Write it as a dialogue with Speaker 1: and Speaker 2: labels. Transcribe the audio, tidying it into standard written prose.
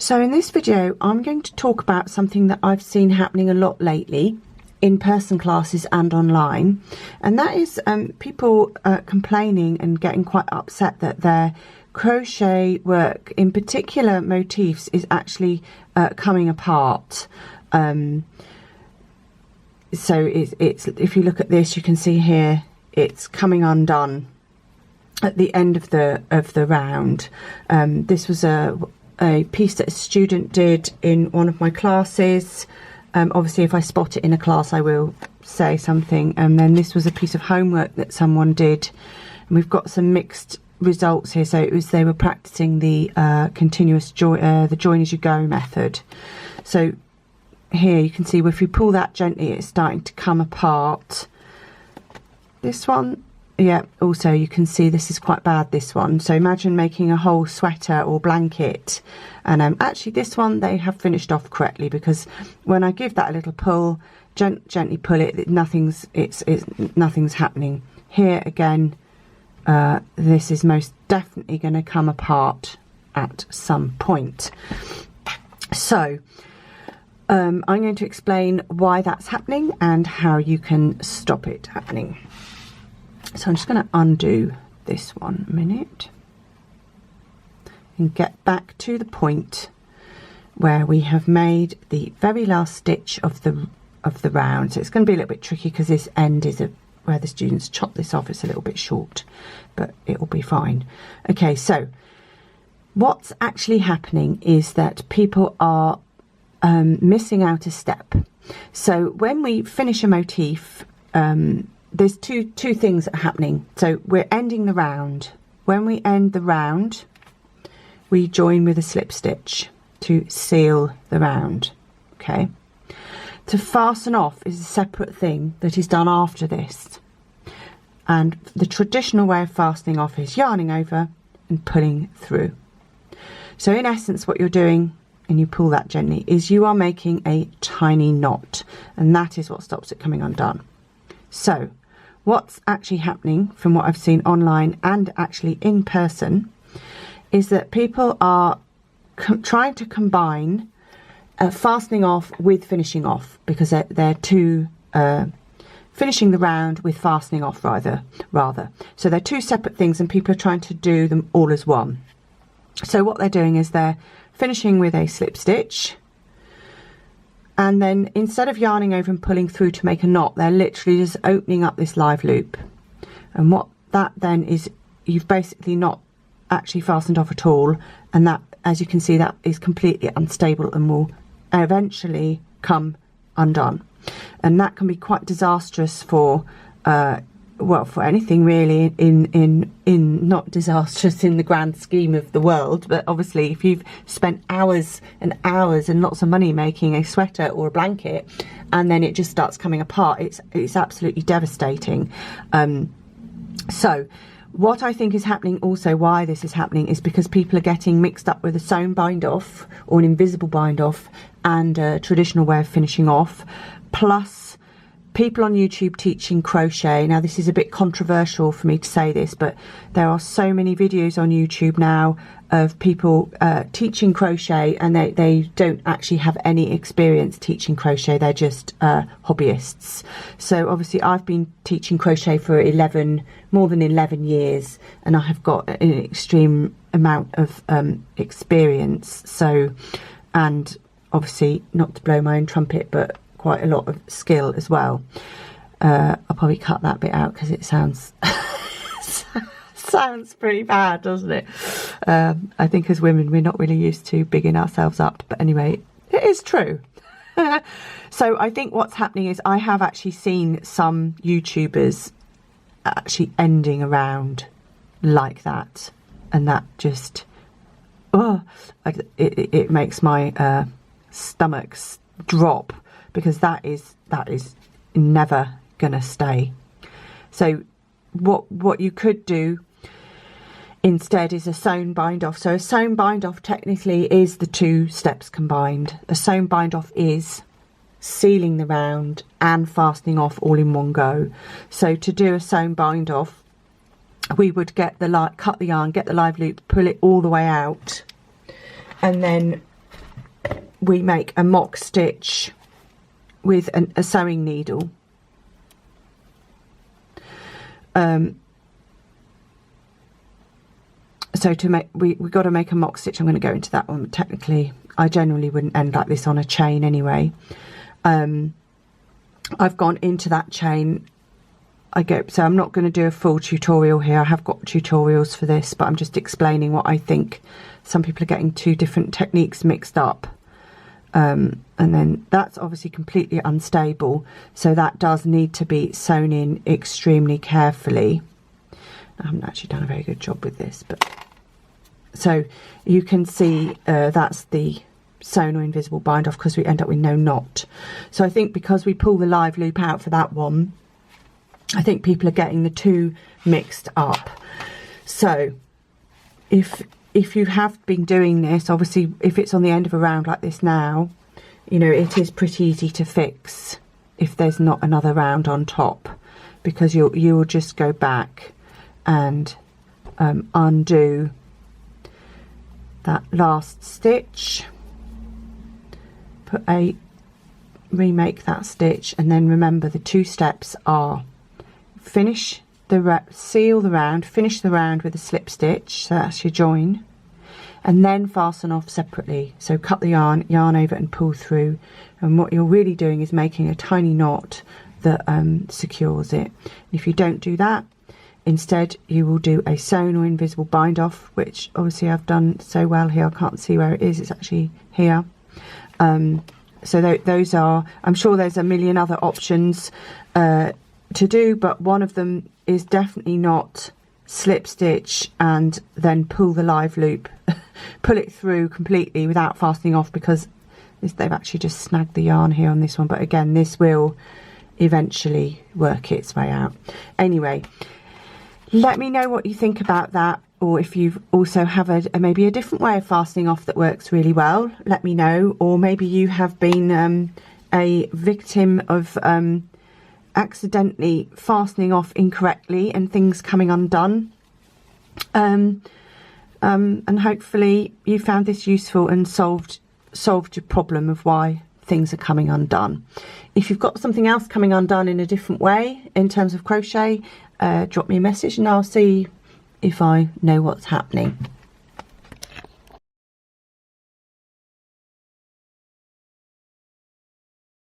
Speaker 1: So in this video I'm going to talk about something that I've seen happening a lot lately in person classes and online, and that is people complaining and getting quite upset that their crochet work, in particular motifs, is actually coming apart. So it's if you look at this, you can see here it's coming undone at the end of the round. This was a piece that a student did in one of my classes. Obviously if I spot it in a class I will say something. And then this was a piece of homework that someone did, and we've got some mixed results here. So it was, they were practicing the continuous the join as you go method. So here you can see if you pull that gently, it's starting to come apart. This one, yeah, also you can see this is quite bad, this one. So imagine making a whole sweater or blanket, and actually this one they have finished off correctly, because when I give that a little pull, gently pull it, nothing's happening. Here again, this is most definitely going to come apart at some point. So I'm going to explain why that's happening and how you can stop it happening. So I'm just going to undo this one a minute and get back to the point where we have made the very last stitch of the round. So it's going to be a little bit tricky because this end is where the students chop this off. It's a little bit short, but it will be fine. Okay, so what's actually happening is that people are missing out a step. So when we finish a motif, there's two things that are happening. So we're ending the round. When we end the round, we join with a slip stitch to seal the round. Okay. To fasten off is a separate thing that is done after this. And the traditional way of fastening off is yarning over and pulling through. So in essence, what you're doing, and you pull that gently, is you are making a tiny knot, and that is what stops it coming undone. So what's actually happening from what I've seen online and actually in person is that people are trying to combine fastening off with finishing off, because they're two finishing the round with fastening off rather. So they're two separate things, and people are trying to do them all as one. So what they're doing is they're finishing with a slip stitch, and then instead of yarning over and pulling through to make a knot, they're literally just opening up this live loop. And what that then is, you've basically not actually fastened off at all, and that, as you can see, that is completely unstable and will eventually come undone. And that can be quite disastrous for well, for anything really, in not disastrous in the grand scheme of the world, but obviously if you've spent hours and hours and lots of money making a sweater or a blanket and then it just starts coming apart, it's absolutely devastating. So what I think is happening, also why this is happening, is because people are getting mixed up with a sewn bind off or an invisible bind off and a traditional way of finishing off, plus people on YouTube teaching crochet. Now this is a bit controversial for me to say this, but there are so many videos on YouTube now of people teaching crochet, and they don't actually have any experience teaching crochet, they're just hobbyists. So obviously I've been teaching crochet for more than 11 years, and I have got an extreme amount of experience. So, and obviously, not to blow my own trumpet, but quite a lot of skill as well. I'll probably cut that bit out because it sounds sounds pretty bad, doesn't it? I think as women we're not really used to bigging ourselves up, but anyway, it is true. So I think what's happening is I have actually seen some YouTubers actually ending around like that, and that just it makes my stomach drop, because that is never gonna stay. So what you could do instead is a sewn bind off. So a sewn bind off technically is the two steps combined. A sewn bind off is sealing the round and fastening off all in one go. So to do a sewn bind off, we would cut the yarn, get the live loop, pull it all the way out, and then we make a mock stitch with a sewing needle. So to make, we got to make a mock stitch. I'm going to go into that one. But technically, I generally wouldn't end like this on a chain anyway. I've gone into that chain. So I'm not going to do a full tutorial here. I have got tutorials for this, but I'm just explaining what I think. Some people are getting two different techniques mixed up. And then that's obviously completely unstable. So that does need to be sewn in extremely carefully. I haven't actually done a very good job with this, but so you can see that's the sewn or invisible bind off, because we end up with no knot. So I think because we pull the live loop out for that one, I think people are getting the two mixed up. So if you have been doing this, obviously if it's on the end of a round like this now, you know, it is pretty easy to fix if there's not another round on top, because you'll just go back and undo that last stitch, remake that stitch, and then remember the two steps are seal the round, finish the round with a slip stitch, so that's your join, and then fasten off separately. So cut the yarn over and pull through, and what you're really doing is making a tiny knot that secures it. If you don't do that, instead you will do a sewn or invisible bind off, which obviously I've done so well here. I can't see where it is, it's actually here. So those are, I'm sure there's a million other options to do, but one of them is definitely not slip stitch and then pull the live loop, pull it through completely without fastening off, because they've actually just snagged the yarn here on this one. But again, this will eventually work its way out. Anyway, let me know what you think about that, or if you also have maybe a different way of fastening off that works really well. Let me know. Or maybe you have been a victim of accidentally fastening off incorrectly and things coming undone. And hopefully you found this useful and solved your problem of why things are coming undone. If you've got something else coming undone in a different way in terms of crochet, drop me a message and I'll see if I know what's happening.